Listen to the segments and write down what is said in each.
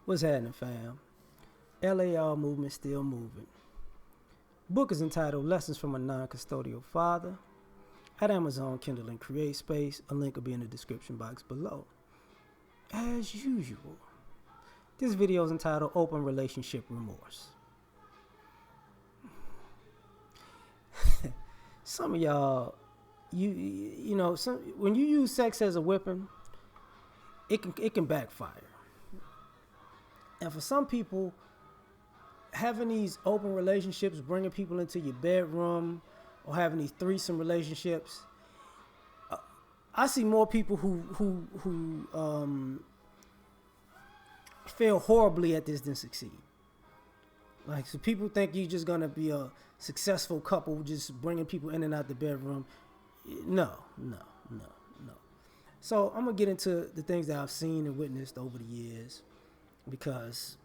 What's happening, fam? L.A.R. movement still moving. Book is entitled Lessons from a Non-Custodial Father at Amazon, Kindle, and Create Space. A link will be in the description box below. As usual, this video is entitled Open Relationship Remorse. Some of y'all, when you use sex as a weapon, it can backfire. And for some people, having these open relationships, bringing people into your bedroom, or having these threesome relationships, I see more people who fail horribly at this than succeed. Like, so people think you're just gonna be a successful couple, just bringing people in and out the bedroom. No. So I'm gonna get into the things that I've seen and witnessed over the years, because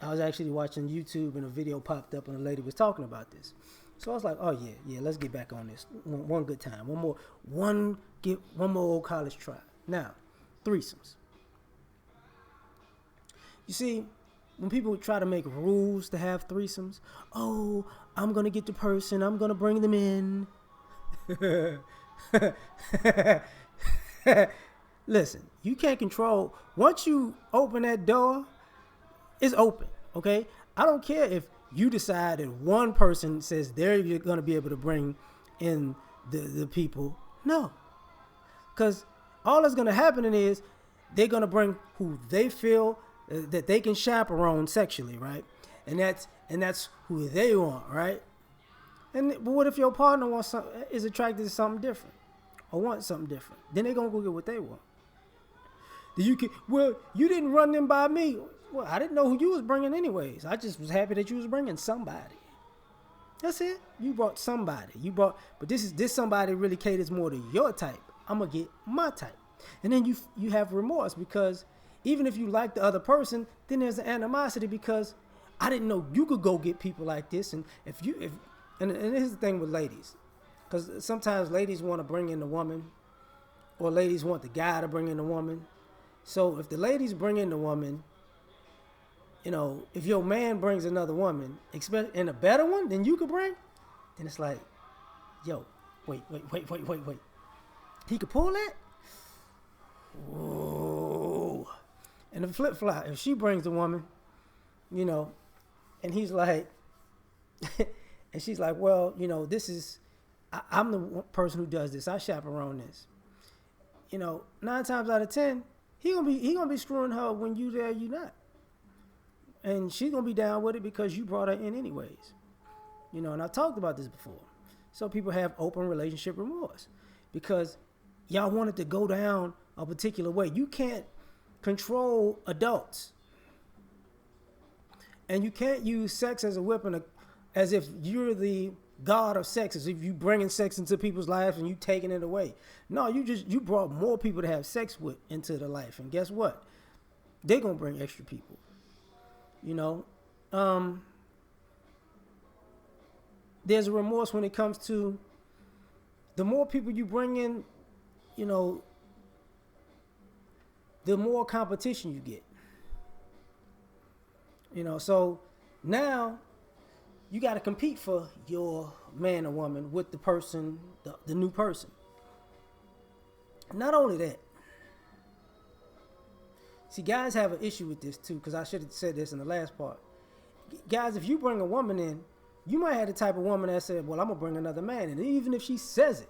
I was actually watching YouTube and a video popped up and a lady was talking about this. So I was like, oh yeah, let's get back on this one good time. One more old college try. Now, threesomes. You see, when people try to make rules to have threesomes, oh, I'm gonna get the person, I'm gonna bring them in. Listen, you can't control. Once you open that door, it's open, okay? I don't care if you decide that one person says they're going to be able to bring in the people. No. Because all that's going to happen is they're going to bring who they feel that they can chaperone sexually, right? And that's who they want, right? But what if your partner is attracted to something different or wants something different? Then they're going to go get what they want. Well, you didn't run them by me. Well, I didn't know who you was bringing anyways. I just was happy that you was bringing somebody. That's it. You brought somebody. But this somebody really caters more to your type. I'm going to get my type. And then you have remorse, because even if you like the other person, then there's an animosity because I didn't know you could go get people like this. And and here's the thing with ladies, because sometimes ladies want to bring in the woman, or ladies want the guy to bring in the woman. So if the ladies bring in the woman, if your man brings another woman, and a better one than you could bring, then it's like, yo, wait. He could pull that? Whoa. And the flip flop, if she brings the woman, and he's like, and she's like, well, I'm the person who does this. I chaperone this. 9 times out of 10, he gonna be screwing her when you there, you not. And she's going to be down with it because you brought her in anyways. And I talked about this before. So people have open relationship remorse because y'all want it to go down a particular way. You can't control adults. And you can't use sex as a weapon as if you're the god of sex, as if you bringing sex into people's lives and you taking it away. No, you brought more people to have sex with into their life. And guess what? They're going to bring extra people. There's a remorse when it comes to the more people you bring in, the more competition you get. So now you got to compete for your man or woman with the person, the new person. Not only that, see, guys have an issue with this too, because I should have said this in the last part. Guys, if you bring a woman in, you might have the type of woman that said, well, I'm going to bring another man in. And even if she says it,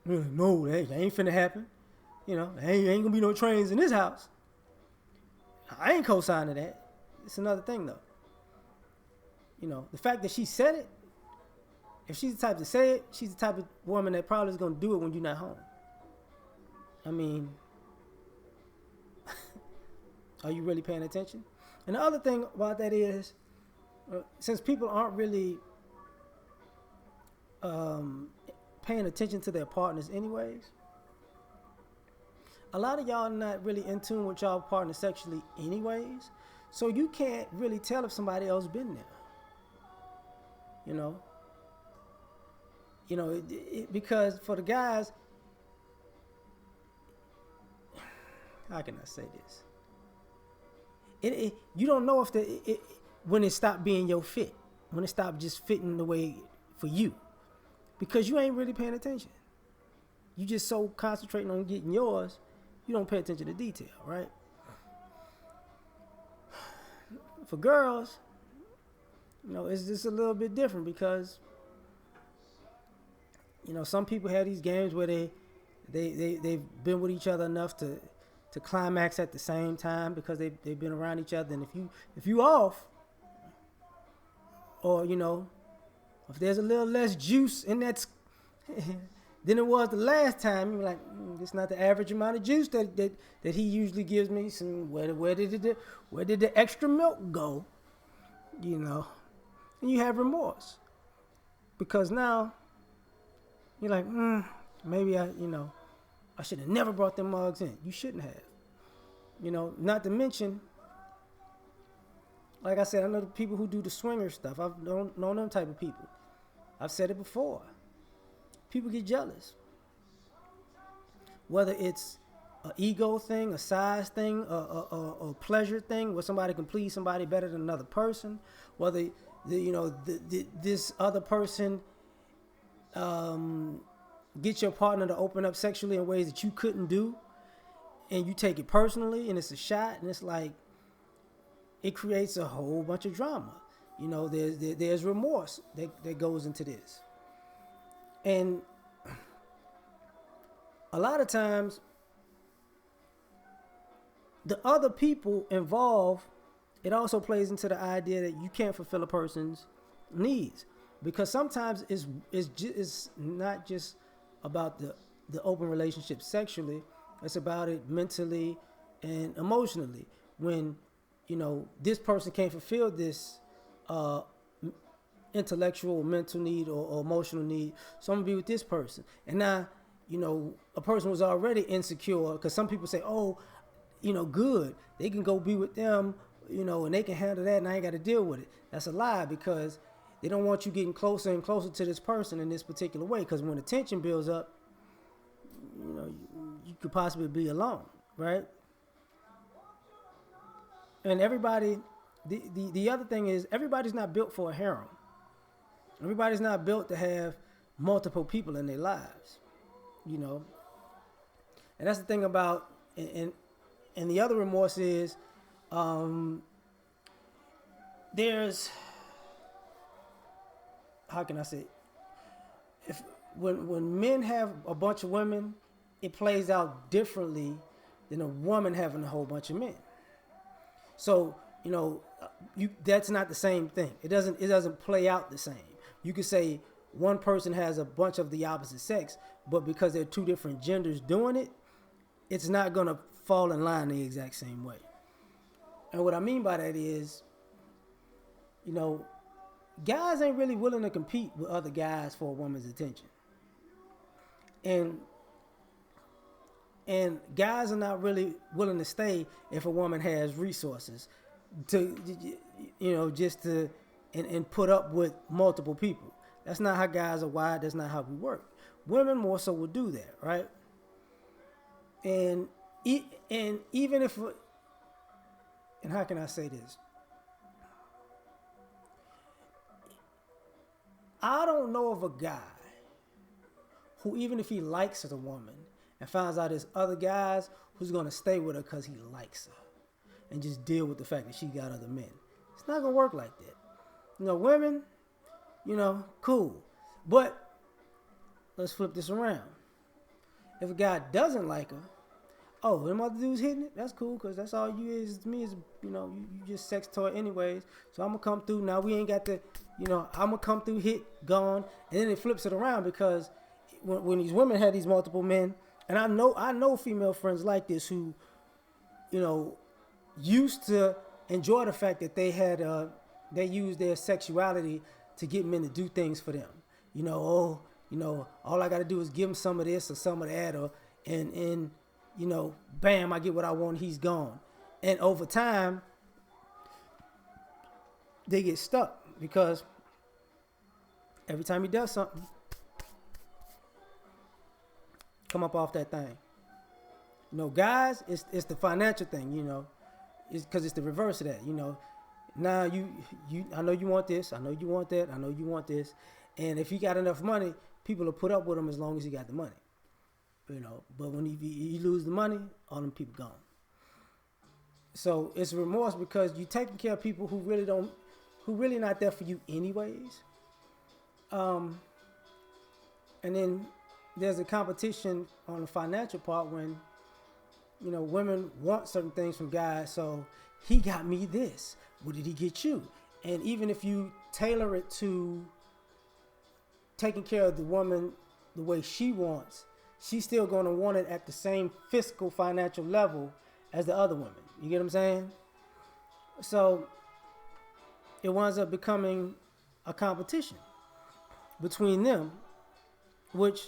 no, that ain't finna happen. Ain't going to be no trains in this house. I ain't co-signing that. It's another thing, though. The fact that she said it, if she's the type to say it, she's the type of woman that probably is going to do it when you're not home. I mean, are you really paying attention? And the other thing about that is, since people aren't really paying attention to their partners anyways, a lot of y'all are not really in tune with y'all partner sexually anyways, so you can't really tell if somebody else been there. Because for the guys, how can I say this? You don't know if when it stopped being your fit, when it stopped just fitting the way for you, because you ain't really paying attention. You just so concentrating on getting yours, you don't pay attention to detail, right? For girls, it's just a little bit different because, some people have these games where they've been with each other enough to climax at the same time because they've been around each other. And if you off, or if there's a little less juice in that than it was the last time, you're like, it's not the average amount of juice that he usually gives me. Some where did the extra milk go? And you have remorse because now you're like, maybe I should have never brought them mugs in. You shouldn't have. Not to mention, like I said, I know the people who do the swinger stuff. I've known them type of people. I've said it before. People get jealous. Whether it's an ego thing, a size thing, a pleasure thing, where somebody can please somebody better than another person. Whether this other person get your partner to open up sexually in ways that you couldn't do, and you take it personally, and it's a shot, and it's like it creates a whole bunch of drama. There's remorse that goes into this. And a lot of times, the other people involved, it also plays into the idea that you can't fulfill a person's needs. Because sometimes it's not just about the open relationship sexually, it's about it mentally and emotionally. When, this person can't fulfill this intellectual, mental need or emotional need, so I'm gonna be with this person. And now, a person was already insecure, because some people say, oh, good, they can go be with them, and they can handle that and I ain't got to deal with it. That's a lie, because they don't want you getting closer and closer to this person in this particular way, because when the tension builds up, you could possibly be alone, right? And everybody, the other thing is, everybody's not built for a harem. Everybody's not built to have multiple people in their lives, And that's the thing about, and the other remorse is, there's, how can I say, when men have a bunch of women, it plays out differently than a woman having a whole bunch of men. So, that's not the same thing. It doesn't play out the same. You could say one person has a bunch of the opposite sex, but because they're two different genders doing it, it's not going to fall in line the exact same way. And what I mean by that is, guys ain't really willing to compete with other guys for a woman's attention. And guys are not really willing to stay if a woman has resources to, just to, and put up with multiple people. That's not how guys are wired. That's not how we work. Women more so will do that, right? And even if, and how can I say this? I don't know of a guy who, even if he likes a woman and finds out there's other guys, who's going to stay with her because he likes her and just deal with the fact that she got other men. It's not going to work like that. Women, cool. But let's flip this around. If a guy doesn't like her, oh, them other dudes hitting it, that's cool, because that's all you is to me is, you just sex toy anyways. So I'm going to come through. Now we ain't got to, I'm going to come through, hit, gone. And then it flips it around, because when these women had these multiple men, and I know female friends like this who, used to enjoy the fact that they used their sexuality to get men to do things for them. All I got to do is give him some of this or some of that, and bam, I get what I want, he's gone. And over time, they get stuck, because every time he does something, come up off that thing. Guys, it's the financial thing, It's because it's the reverse of that. Now I know you want this. I know you want that. I know you want this. And if he got enough money, people will put up with him as long as he got the money. But when you lose the money, all them people gone. So it's remorse because you taking care of people who really not there for you anyways. And then there's a competition on the financial part when, women want certain things from guys. So he got me this. What did he get you? And even if you tailor it to taking care of the woman the way she wants, she's still going to want it at the same fiscal financial level as the other women. You get what I'm saying? So it winds up becoming a competition between them, which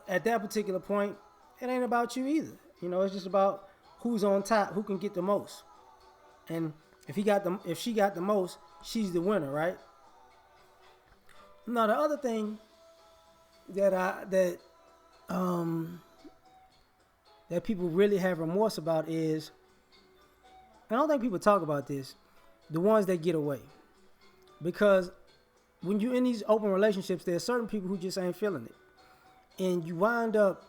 at that particular point, it ain't about you either. It's just about who's on top, who can get the most. And if she got the most, she's the winner, right? Now the other thing that people really have remorse about is, and I don't think people talk about this, the ones that get away. Because when you're in these open relationships, there are certain people who just ain't feeling it. And you wind up,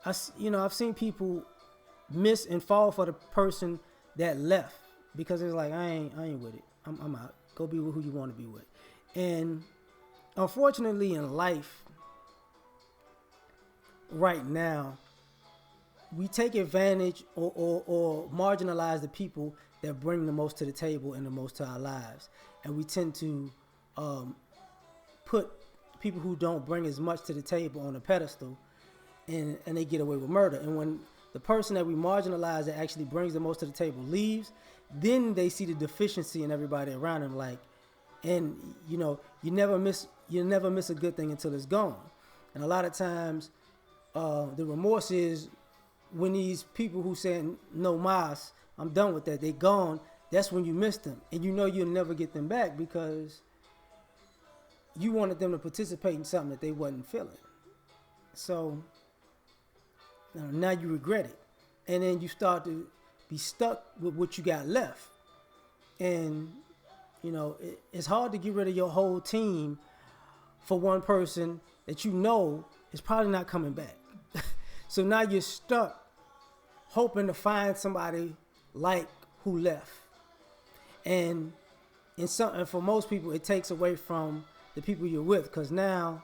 I've seen people miss and fall for the person that left because it's like, I ain't with it. I'm out. Go be with who you want to be with. And unfortunately in life right now, we take advantage or marginalize the people that bring the most to the table and the most to our lives. And we tend to put people who don't bring as much to the table on a pedestal, and they get away with murder. And when the person that we marginalize that actually brings the most to the table leaves, then they see the deficiency in everybody around them. And you never miss a good thing until it's gone. And a lot of times, the remorse is when these people who saying no mas, I'm done with that, they gone. That's when you miss them, and you'll never get them back because you wanted them to participate in something that they wasn't feeling. So now you regret it, and then you start to be stuck with what you got left. And it's hard to get rid of your whole team for one person that is probably not coming back. So now you're stuck hoping to find somebody like who left. And for most people, it takes away from the people you're with, because now,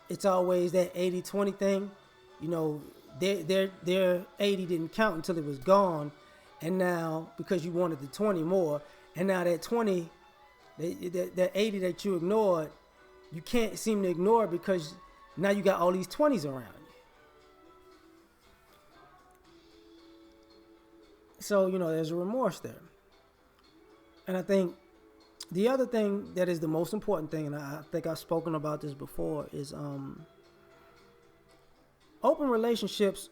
it's always that 80-20 thing. Their 80 didn't count until it was gone. And now, because you wanted the 20 more, and now that 20, that 80 that you ignored, you can't seem to ignore it because now you got all these 20s around you. So, there's a remorse there. And I think the other thing that is the most important thing, and I think I've spoken about this before, is open relationships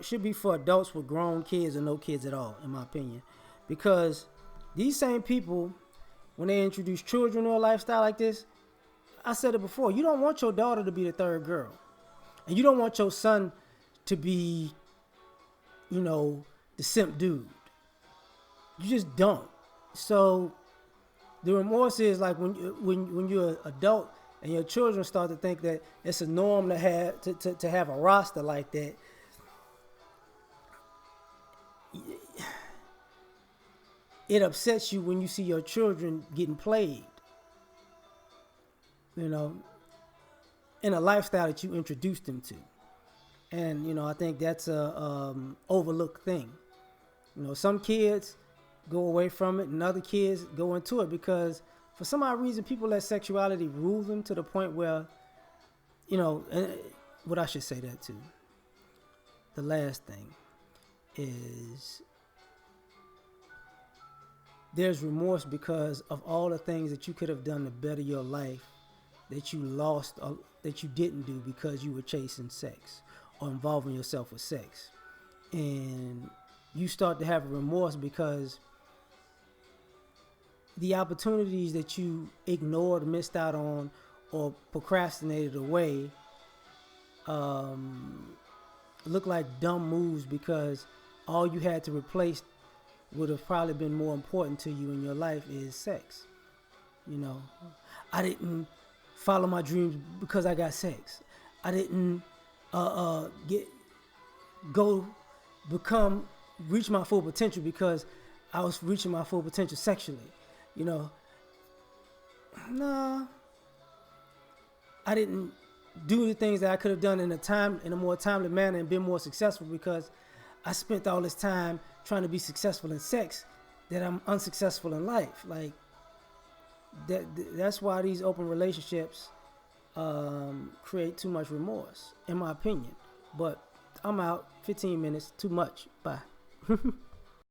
should be for adults with grown kids or no kids at all, in my opinion. Because these same people, when they introduce children to a lifestyle like this, I said it before, you don't want your daughter to be the third girl. And you don't want your son to be, the simp dude. You just don't. So the remorse is like when you're an adult and your children start to think that it's a norm to have a roster like that. It upsets you when you see your children getting played, in a lifestyle that you introduced them to. And, I think that's a overlooked thing. Some kids go away from it and other kids go into it because for some odd reason, people let sexuality rule them to the point where, and what I should say that too. The last thing is there's remorse because of all the things that you could have done to better your life that you lost, that you didn't do because you were chasing sex or involving yourself with sex. And you start to have remorse because the opportunities that you ignored, missed out on, or procrastinated away look like dumb moves because all you had to replace would have probably been more important to you in your life is sex. You know, I didn't follow my dreams because I got sex. I didn't get go become reach my full potential because I was reaching my full potential sexually. You know, no, I didn't do the things that I could have done in a more timely manner and been more successful because I spent all this time trying to be successful in sex that I'm unsuccessful in life. Like that's why these open relationships create too much remorse, in my opinion. But I'm out. 15 minutes, too much. Bye.